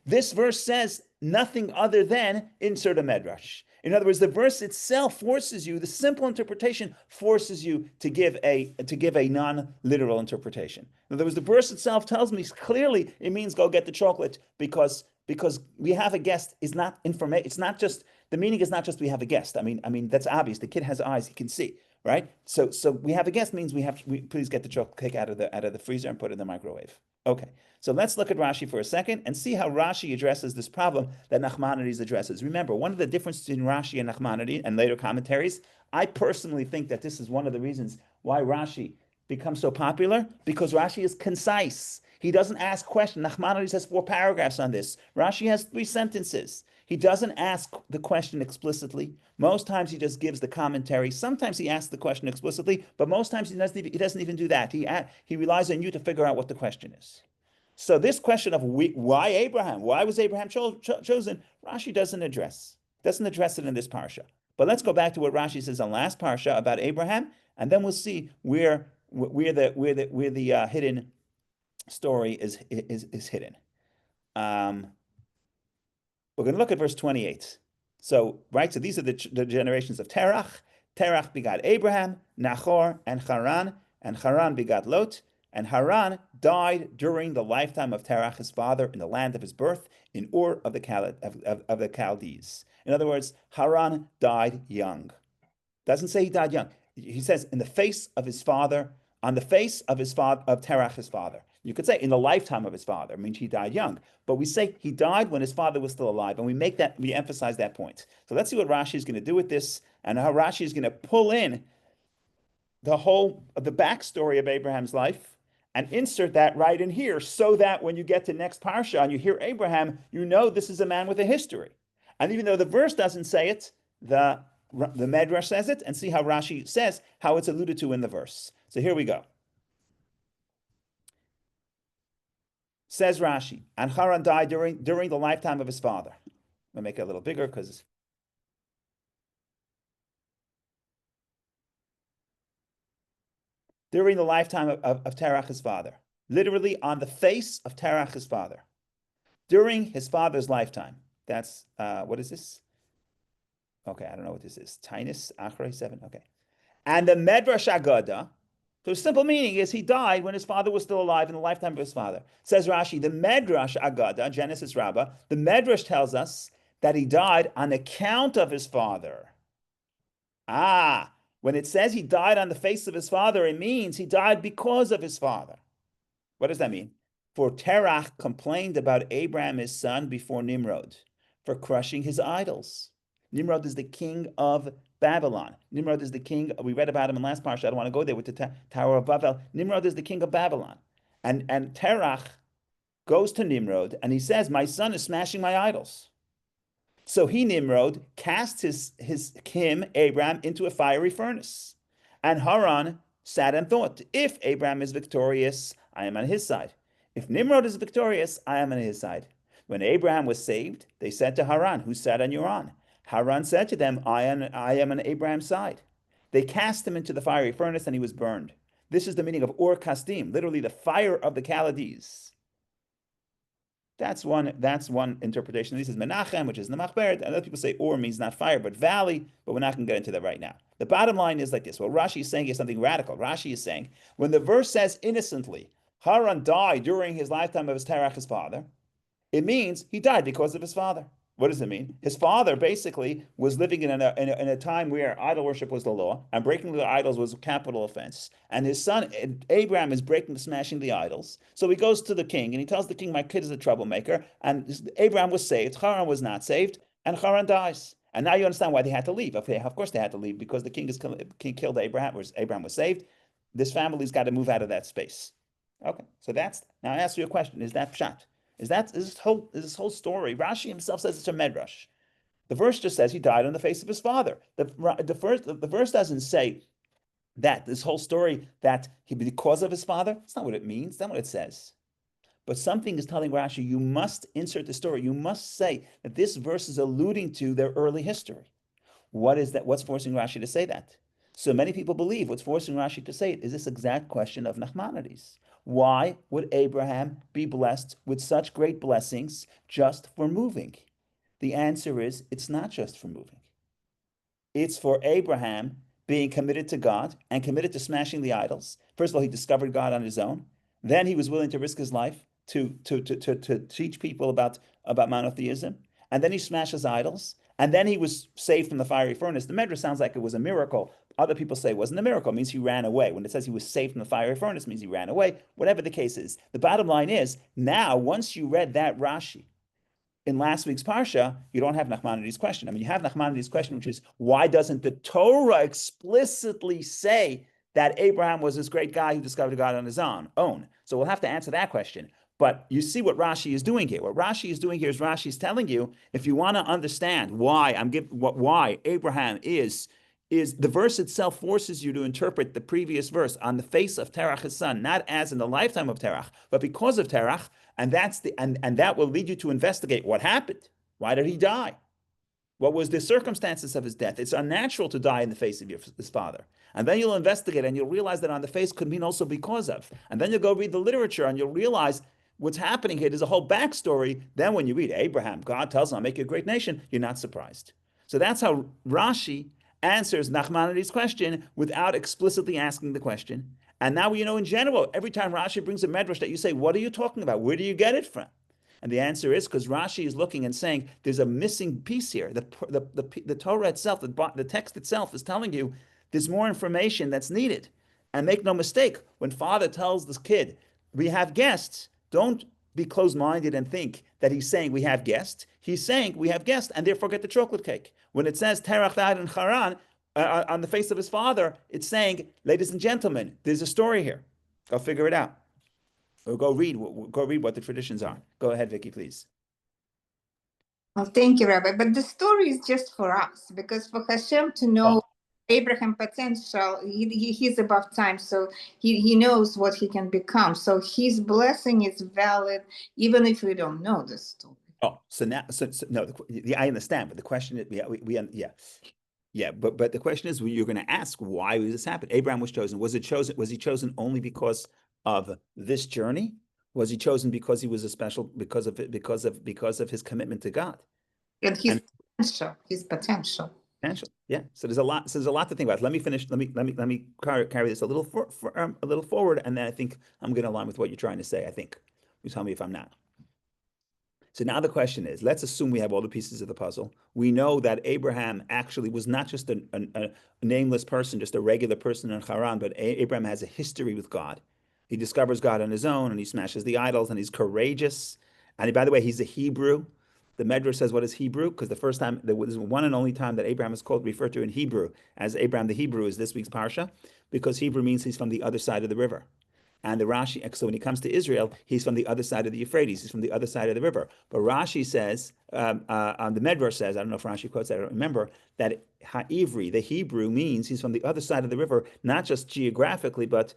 This verse says nothing other than insert a medrash. In other words, the verse itself forces you, the simple interpretation forces you to give a non-literal interpretation. In other words, the verse itself tells me clearly it means go get the chocolate because we have a guest is not information. It's not just the meaning is not just we have a guest. I mean that's obvious. The kid has eyes; he can see, right? So we have a guest means we please get the chocolate cake out of the freezer and put it in the microwave. Okay. So let's look at Rashi for a second and see how Rashi addresses this problem that Nachmanides addresses. Remember, one of the differences between Rashi and Nachmanides and later commentaries, I personally think that this is one of the reasons why Rashi becomes so popular, because Rashi is concise. He doesn't ask questions. Nachmanides has 4 paragraphs on this. Rashi has 3 sentences. He doesn't ask the question explicitly. Most times he just gives the commentary. Sometimes he asks the question explicitly, but most times he doesn't even do that. He relies on you to figure out what the question is. So this question of why Abraham, why was Abraham chosen, Rashi doesn't address it in this parsha. But let's go back to what Rashi says on last parsha about Abraham, and then we'll see where the hidden story is hidden. We're going to look at verse 28. So these are the generations of Terach. Terach begot Abraham, Nachor, and Haran begot Lot. And Haran died during the lifetime of Terach, his father, in the land of his birth, in Ur of the Chaldees. In other words, Haran died young. Doesn't say he died young. He says in the face of his father, on the face of Terach, his father. You could say in the lifetime of his father. It means he died young. But we say he died when his father was still alive, and we emphasize that point. So let's see what Rashi is going to do with this, and how Rashi is going to pull in the backstory of Abraham's life and insert that right in here, so that when you get to next parsha and you hear Abraham, you know this is a man with a history. And even though the verse doesn't say it, the Medrash says it, and see how Rashi says how it's alluded to in the verse. So here we go. Says Rashi, and Haran died during the lifetime of his father. I'm going to make it a little bigger because during the lifetime of Terach, his father. Literally on the face of Terach, his father. During his father's lifetime. That's, what is this? Okay, I don't know what this is. Tainus, Achrei, 7, okay. And the Medrash Agada, so the simple meaning is he died when his father was still alive in the lifetime of his father. Says Rashi, the Medrash Agada, Genesis Rabbah, the Medrash tells us that he died on account of his father. Ah, when it says he died on the face of his father, it means he died because of his father. What does that mean? For Terach complained about Abraham, his son, before Nimrod for crushing his idols. Nimrod is the king of Babylon. Nimrod is the king, we read about him in last parsha, I don't want to go there with the Tower of Babel. Nimrod is the king of Babylon. And Terach goes to Nimrod and he says, my son is smashing my idols. So he, Nimrod, cast him, Abraham, into a fiery furnace. And Haran sat and thought, if Abraham is victorious, I am on his side. If Nimrod is victorious, I am on his side. When Abraham was saved, they said to Haran, whose side are you on? Haran said to them, I am on Abraham's side. They cast him into the fiery furnace and he was burned. This is the meaning of Ur Kasdim, literally the fire of the Chaldees. That's one interpretation. This is Menachem, which is the Machberet, and other people say Ur means not fire, but valley, but we're not going to get into that right now. The bottom line is like this. What Rashi is saying is something radical. Rashi is saying, when the verse says innocently, Haran died during his lifetime of his Terach, his father, it means he died because of his father. What does it mean? His father basically was living in a time where idol worship was the law, and breaking the idols was a capital offense. And his son, Abraham, is smashing the idols. So he goes to the king, and he tells the king, my kid is a troublemaker. And Abraham was saved, Haran was not saved, and Haran dies. And now you understand why they had to leave. Okay, of course they had to leave, because the king killed Abraham, or Abraham was saved. This family's got to move out of that space. Okay, so now I ask you a question. Is that pshat? Is this whole story? Rashi himself says it's a medrash. The verse just says he died on the face of his father. The verse doesn't say that this whole story that he because of his father. That's not what it means. That's not what it says. But something is telling Rashi, you must insert the story. You must say that this verse is alluding to their early history. What is that? What's forcing Rashi to say that? So many people believe what's forcing Rashi to say it is this exact question of Nachmanides. Why would Abraham be blessed with such great blessings just for moving? The answer is it's not just for moving. It's for Abraham being committed to God and committed to smashing the idols. First of all, he discovered God on his own. Then he was willing to risk his life to teach people about monotheism. And then he smashes idols. And then he was saved from the fiery furnace. The Medrash sounds like it was a miracle. Other people say it wasn't a miracle. It means he ran away. When it says he was saved from the fiery furnace, it means he ran away. Whatever the case is. The bottom line is, now, once you read that Rashi in last week's Parsha, you don't have Nachmanides' question. I mean, you have Nachmanides' question, which is, why doesn't the Torah explicitly say that Abraham was this great guy who discovered God on his own? So we'll have to answer that question. But you see what Rashi is doing here. What Rashi is doing here is Rashi is telling you, if you want to understand why Abraham is the verse itself forces you to interpret the previous verse on the face of Terach, his son, not as in the lifetime of Terach, but because of Terach, and that will lead you to investigate what happened. Why did he die? What was the circumstances of his death? It's unnatural to die in the face of his father. And then you'll investigate and you'll realize that on the face could mean also because of. And then you'll go read the literature and you'll realize what's happening here. There's a whole backstory. Then when you read Abraham, God tells him, I'll make you a great nation, you're not surprised. So that's how Rashi answers Nachmanides' question without explicitly asking the question. And now you know in general, every time Rashi brings a medrash that you say, what are you talking about? Where do you get it from? And the answer is because Rashi is looking and saying there's a missing piece here. The Torah itself, the text itself is telling you there's more information that's needed. And make no mistake, when father tells this kid, we have guests, don't be closed-minded and think that he's saying we have guests. He's saying we have guests and therefore get the chocolate cake. When it says Terach died in Haran on the face of his father, it's saying, ladies and gentlemen, there's a story here. Go figure it out. Or go read what the traditions are. Go ahead, Vicky, please. Well, thank you, Rabbi. But the story is just for us, because for Hashem to know Abraham potential, he's above time, so he knows what he can become. So his blessing is valid, even if we don't know the story. Oh, so now, no, I understand, but the question is, Yeah, but the question is, you're going to ask, why was this happen? Abraham was chosen. Was he chosen only because of this journey? Was he chosen because he was a special, because of his commitment to God? And And his potential. potential. Yeah. So there's a lot to think about. Let me finish. Let me carry this a little a little forward, and then I think I'm going to align with what you're trying to say. I think. You tell me if I'm not. So now the question is, let's assume we have all the pieces of the puzzle. We know that Abraham actually was not just a nameless person, just a regular person in Haran, but Abraham has a history with God. He discovers God on his own, and he smashes the idols, and he's courageous. And by the way, he's a Hebrew. The Medrash says, what is Hebrew? Because the first time, there was one and only time that Abraham is referred to in Hebrew as Abraham the Hebrew is this week's Parsha, because Hebrew means he's from the other side of the river. And the Rashi, so when he comes to Israel, he's from the other side of the Euphrates. He's from the other side of the river. But Rashi says, the Medrash says, I don't know if Rashi quotes that, I don't remember, that Ha'ivri, the Hebrew, means he's from the other side of the river, not just geographically, but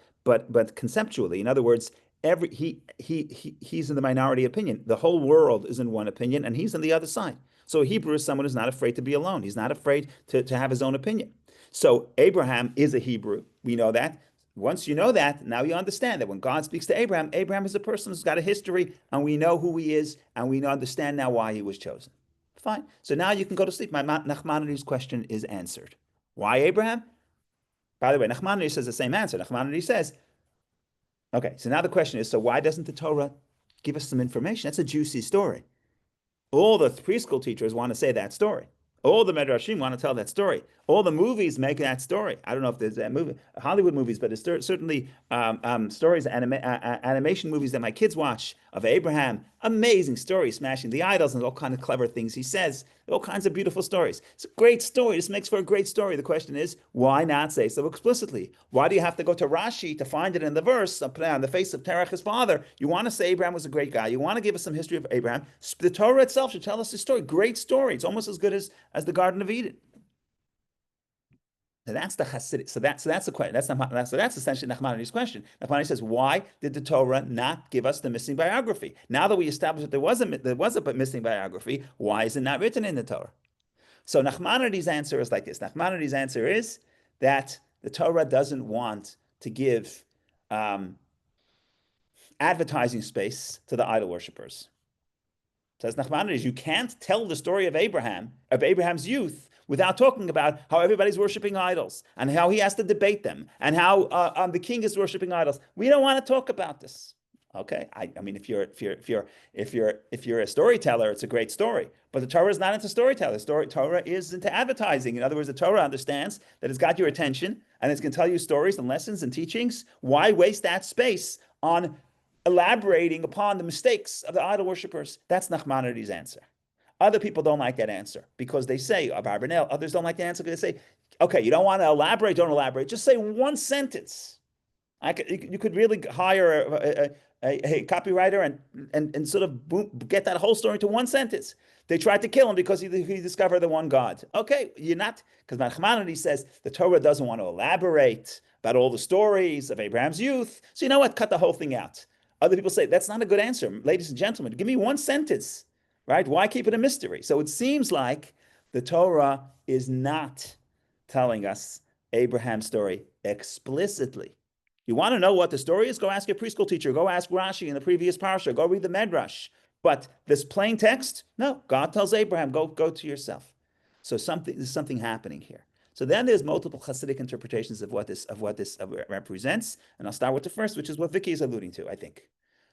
conceptually. In other words, he's in the minority opinion. The whole world is in one opinion, and he's on the other side. So a Hebrew is someone who's not afraid to be alone. He's not afraid to have his own opinion. So Abraham is a Hebrew. We know that. Once you know that, now you understand that when God speaks to Abraham, Abraham is a person who's got a history, and we know who he is, and we understand now why he was chosen. Fine. So now you can go to sleep. My Nachmanides question is answered. Why Abraham? By the way, Nachmanides says the same answer. Nachmanides says, okay, so now the question is, so why doesn't the Torah give us some information? That's a juicy story. All the preschool teachers want to say that story. All the Medrashim want to tell that story. All the movies make that story. I don't know if there's a movie, Hollywood movies, but there's certainly stories, animation movies that my kids watch of Abraham. Amazing stories, smashing the idols and all kinds of clever things he says. All kinds of beautiful stories. It's a great story. This makes for a great story. The question is, why not say so explicitly? Why do you have to go to Rashi to find it in the verse on the face of Terach, his father? You want to say Abraham was a great guy. You want to give us some history of Abraham. The Torah itself should tell us the story. Great story. It's almost as good as the Garden of Eden. So that's the Hasidic. So that's the question. That's essentially Nachmanides' question. Nachmanides says, why did the Torah not give us the missing biography? Now that we established that there was a missing biography, why is it not written in the Torah? So Nachmanides' answer is like this. Nachmanides' answer is that the Torah doesn't want to give advertising space to the idol worshippers. Says Nachmanides, you can't tell the story of Abraham's youth, without talking about how everybody's worshiping idols and how he has to debate them and how the king is worshiping idols. We don't want to talk about this. Okay, I mean, if you're a storyteller, it's a great story. But the Torah is not into storytelling. Torah is into advertising. In other words, the Torah understands that it's got your attention and it's going to tell you stories and lessons and teachings. Why waste that space on elaborating upon the mistakes of the idol worshippers? That's Nachmanides' answer. Other people don't like that answer because they say, Abarbanel, others don't like the answer because they say, okay, you don't want to elaborate, don't elaborate. Just say one sentence. You could really hire a copywriter and sort of get that whole story into one sentence. They tried to kill him because he discovered the one God. Okay, you're not, because Nachmanides says the Torah doesn't want to elaborate about all the stories of Abraham's youth. So you know what? Cut the whole thing out. Other people say, that's not a good answer. Ladies and gentlemen, give me one sentence. Right? Why keep it a mystery? So it seems like the Torah is not telling us Abraham's story explicitly. You want to know what the story is? Go ask your preschool teacher. Go ask Rashi in the previous parsha. Go read the Medrash. But this plain text, no. God tells Abraham, go to yourself. So there's something happening here. So then there's multiple Hasidic interpretations of what this represents, and I'll start with the first, which is what Vicky is alluding to. I think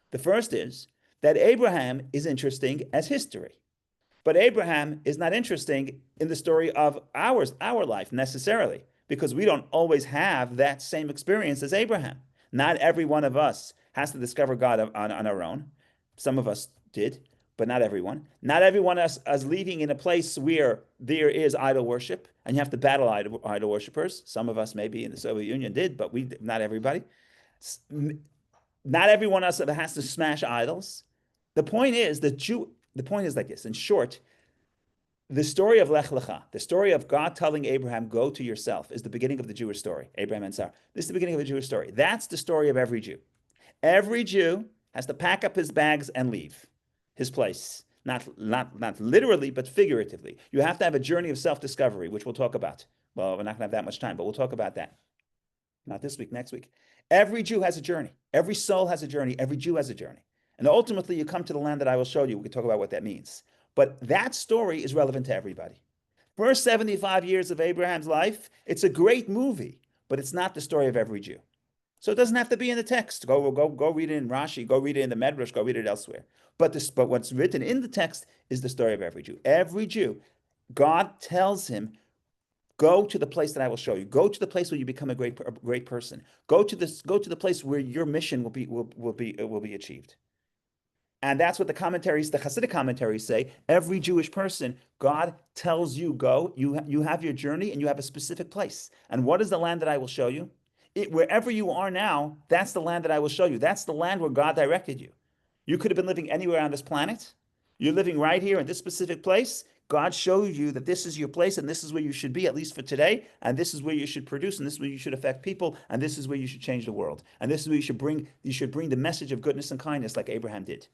the first is that Abraham is interesting as history. But Abraham is not interesting in the story of our life necessarily, because we don't always have that same experience as Abraham. Not every one of us has to discover God on our own. Some of us did, but not everyone. Not everyone is living in a place where there is idol worship, and you have to battle idol worshippers. Some of us maybe in the Soviet Union did, but not everybody. Not everyone else has to smash idols. The point is like this. In short, the story of Lech Lecha, the story of God telling Abraham, go to yourself, is the beginning of the Jewish story. Abraham and Sarah. This is the beginning of the Jewish story. That's the story of every Jew. Every Jew has to pack up his bags and leave his place. not literally, but figuratively. You have to have a journey of self-discovery, which we'll talk about. Well, we're not going to have that much time, but we'll talk about that. Not this week, next week. Every Jew has a journey. Every soul has a journey. Every Jew has a journey. And ultimately, you come to the land that I will show you. We can talk about what that means. But that story is relevant to everybody. First 75 years of Abraham's life, it's a great movie, but it's not the story of every Jew. So it doesn't have to be in the text. Go read it in Rashi. Go read it in the Medrash. Go read it elsewhere. But what's written in the text is the story of every Jew. Every Jew, God tells him, go to the place that I will show you. Go to the place where you become a great person. Go to the place where your mission will be achieved. And that's what the Hasidic commentaries say. Every Jewish person, God tells you, go. You have your journey and you have a specific place. And what is the land that I will show you? Wherever you are now, that's the land that I will show you. That's the land where God directed you. You could have been living anywhere on this planet. You're living right here in this specific place. God showed you that this is your place and this is where you should be, at least for today. And this is where you should produce, and this is where you should affect people, and this is where you should change the world. And this is where you should bring the message of goodness and kindness like Abraham did.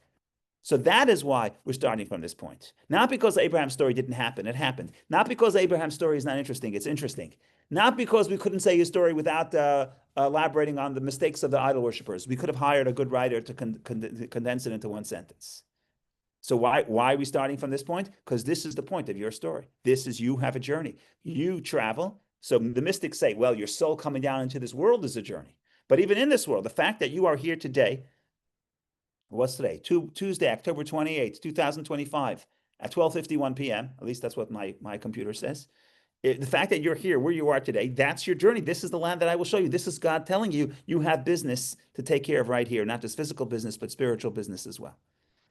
So that is why we're starting from this point. Not because Abraham's story didn't happen, it happened. Not because Abraham's story is not interesting, it's interesting. Not because we couldn't say his story without elaborating on the mistakes of the idol worshippers. We could have hired a good writer to condense it into one sentence. So why are we starting from this point? Because this is the point of your story. This is, you have a journey. You travel. So the mystics say, well, your soul coming down into this world is a journey. But even in this world, the fact that you are here today, what's today? Tuesday, October 28th, 2025 at 12:51 p.m. At least that's what my computer says. The fact that you're here where you are today, that's your journey. This is the land that I will show you. This is God telling you, you have business to take care of right here, not just physical business, but spiritual business as well.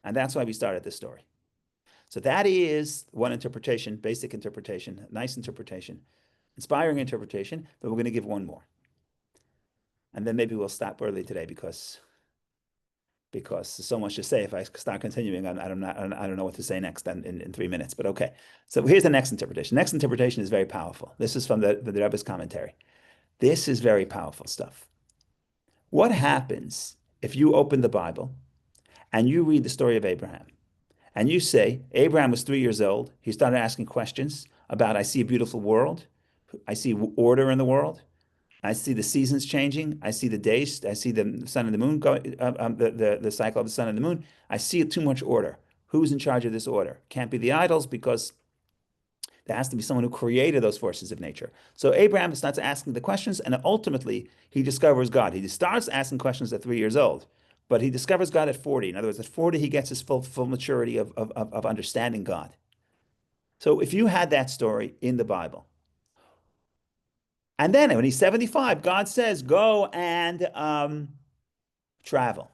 And that's why we started this story. So that is one interpretation, basic interpretation, nice interpretation, inspiring interpretation, but we're going to give one more. And then maybe we'll stop early today because there's so much to say. If I start continuing, I don't know what to say next in 3 minutes, but okay. So here's the next interpretation. Next interpretation is very powerful. This is from the Rebbe's commentary. This is very powerful stuff. What happens if you open the Bible and you read the story of Abraham and you say, Abraham was 3 years old. He started asking questions about, I see a beautiful world. I see order in the world. I see the seasons changing. I see the days. I see the sun and the moon going, the cycle of the sun and the moon. I see too much order. Who's in charge of this order? Can't be the idols because there has to be someone who created those forces of nature. So Abraham starts asking the questions, and ultimately he discovers God. He starts asking questions at 3 years old, but he discovers God at 40. In other words, at 40 he gets his full maturity of understanding God. So if you had that story in the Bible, and then when he's 75, God says, go and travel.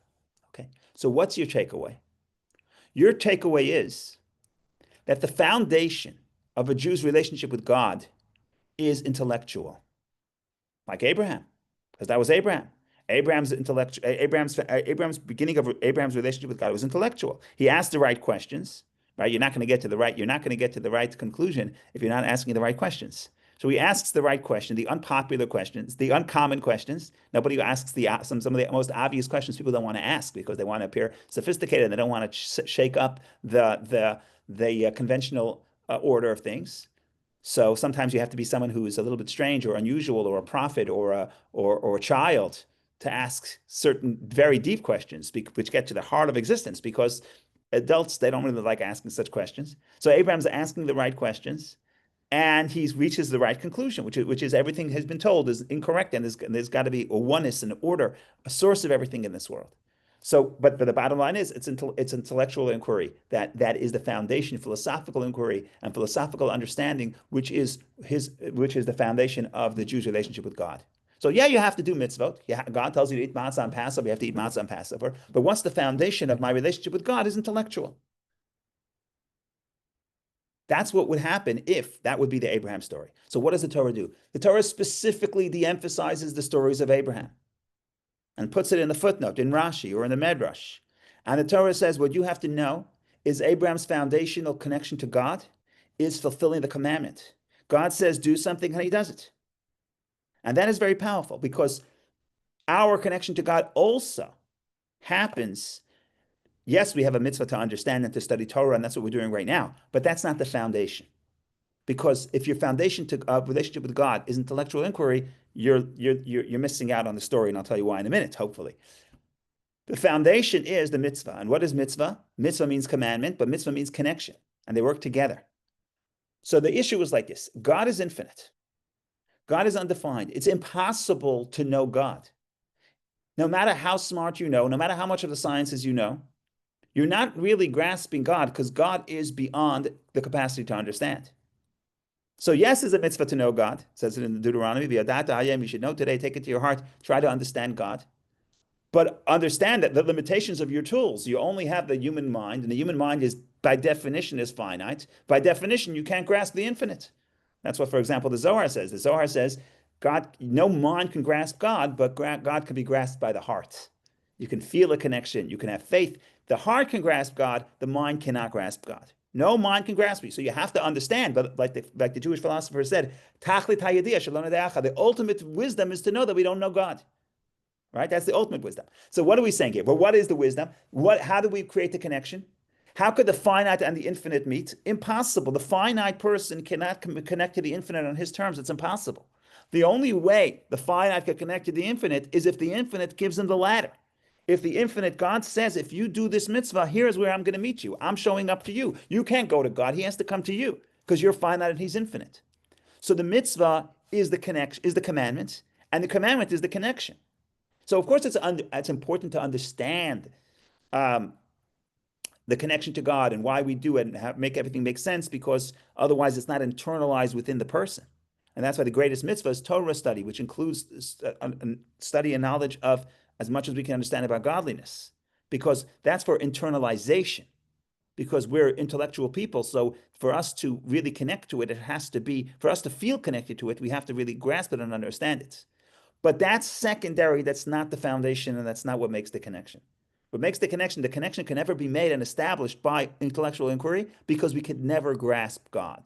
Okay. So what's your takeaway? Your takeaway is that the foundation of a Jew's relationship with God is intellectual, like Abraham, because that was Abraham. Abraham's beginning of Abraham's relationship with God was intellectual. He asked the right questions, right? You're not going to get to the right conclusion if you're not asking the right questions. So he asks the right question, the unpopular questions, the uncommon questions. Nobody asks some of the most obvious questions people don't want to ask because they want to appear sophisticated and they don't want to shake up the conventional order of things. So sometimes you have to be someone who is a little bit strange or unusual, or a prophet, or a child, to ask certain very deep questions, which get to the heart of existence. Because adults, they don't really like asking such questions. So Abraham's asking the right questions. And he reaches the right conclusion, which is everything has been told is incorrect, and there's got to be a oneness and order, a source of everything in this world. So, but the bottom line is it's intellectual inquiry that is the foundation, philosophical inquiry and philosophical understanding, which is the foundation of the Jew's relationship with God. So yeah, you have to do mitzvot. Yeah, God tells you to eat matzah on Passover. You have to eat matzah on Passover. But what's the foundation of my relationship with God is intellectual. That's what would happen if that would be the Abraham story. So what does the Torah do? The Torah specifically de-emphasizes the stories of Abraham and puts it in the footnote in Rashi or in the Medrash. And the Torah says what you have to know is Abraham's foundational connection to God is fulfilling the commandment. God says do something and he does it. And that is very powerful because our connection to God also happens yes, we have a mitzvah to understand and to study Torah, and that's what we're doing right now, but that's not the foundation. Because if your foundation to relationship with God is intellectual inquiry, you're missing out on the story, and I'll tell you why in a minute, hopefully. The foundation is the mitzvah. And what is mitzvah? Mitzvah means commandment, but mitzvah means connection, and they work together. So the issue is like this. God is infinite. God is undefined. It's impossible to know God. No matter how smart you know, no matter how much of the sciences you know, you're not really grasping God because God is beyond the capacity to understand. So yes, it's a mitzvah to know God. It says it in Deuteronomy, you should know today, take it to your heart, try to understand God. But understand that the limitations of your tools, you only have the human mind, and the human mind is, by definition, is finite. By definition, you can't grasp the infinite. That's what, for example, the Zohar says. The Zohar says, God, no mind can grasp God, but God can be grasped by the heart. You can feel a connection. You can have faith. The heart can grasp God. The mind cannot grasp God. No mind can grasp you. So you have to understand, but like the Jewish philosopher said, the ultimate wisdom is to know that we don't know God. Right? That's the ultimate wisdom. So what are we saying here? Well, what is the wisdom? How do we create the connection? How could the finite and the infinite meet? Impossible. The finite person cannot connect to the infinite on his terms. It's impossible. The only way the finite can connect to the infinite is if the infinite gives him the ladder. If the infinite, God says, if you do this mitzvah, here's where I'm going to meet you. I'm showing up to you. You can't go to God. He has to come to you because you're finite and he's infinite. So the mitzvah is the connection, is the commandment, and the commandment is the connection. So of course it's important to understand the connection to God and why we do it and make everything make sense, because otherwise it's not internalized within the person. And that's why the greatest mitzvah is Torah study, which includes study and knowledge of as much as we can understand about godliness, because that's for internalization, because we're intellectual people. So for us to really connect to it, it has to be, for us to feel connected to it, we have to really grasp it and understand it. But that's secondary. That's not the foundation, and that's not what makes the connection. What makes the connection can never be made and established by intellectual inquiry, because we could never grasp God.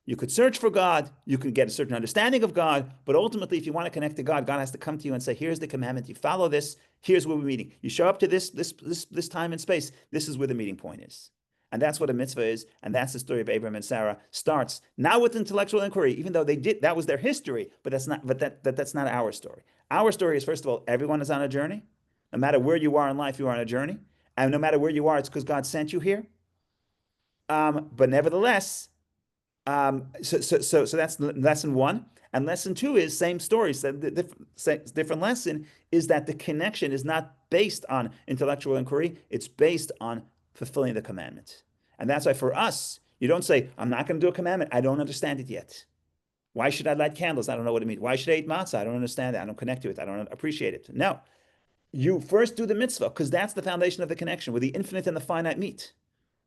You could search for God, you can get a certain understanding of God, but ultimately, if you want to connect to God, God has to come to you and say, here's the commandment, you follow this, here's where we're meeting. You show up to this time and space, this is where the meeting point is. And that's what a mitzvah is, and that's the story of Abraham and Sarah. Starts not with intellectual inquiry, even though that was their history, but that's not our story. Our story is, first of all, everyone is on a journey. No matter where you are in life, you are on a journey. And no matter where you are, it's because God sent you here. But nevertheless, so that's lesson one. And lesson two is same story. So the different lesson is that the connection is not based on intellectual inquiry. It's based on fulfilling the commandment. And that's why for us, you don't say, I'm not going to do a commandment. I don't understand it yet. Why should I light candles? I don't know what it means. Why should I eat matzah? I don't understand it. I don't connect to it. I don't appreciate it. No. You first do the mitzvah, because that's the foundation of the connection, where the infinite and the finite meet.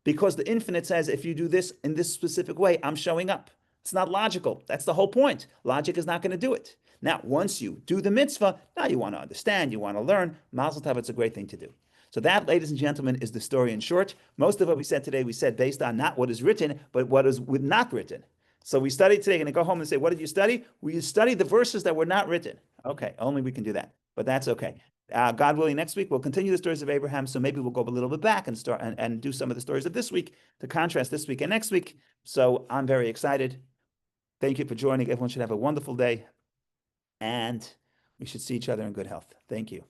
Because the infinite says, if you do this in this specific way, I'm showing up. It's not logical. That's the whole point. Logic is not going to do it. Now, once you do the mitzvah, now you want to understand, you want to learn. Mazel tov, it's a great thing to do. So that, ladies and gentlemen, is the story in short. Most of what we said today, we said based on not what is written, but what is not written. So we studied today, going to go home and say, what did you study? We studied the verses that were not written. Okay, only we can do that, but that's okay. God willing, next week we'll continue the stories of Abraham. So maybe we'll go a little bit back and start and do some of the stories of this week to contrast this week and next week. So I'm very excited. Thank you for joining. Everyone should have a wonderful day, and we should see each other in good health. Thank you.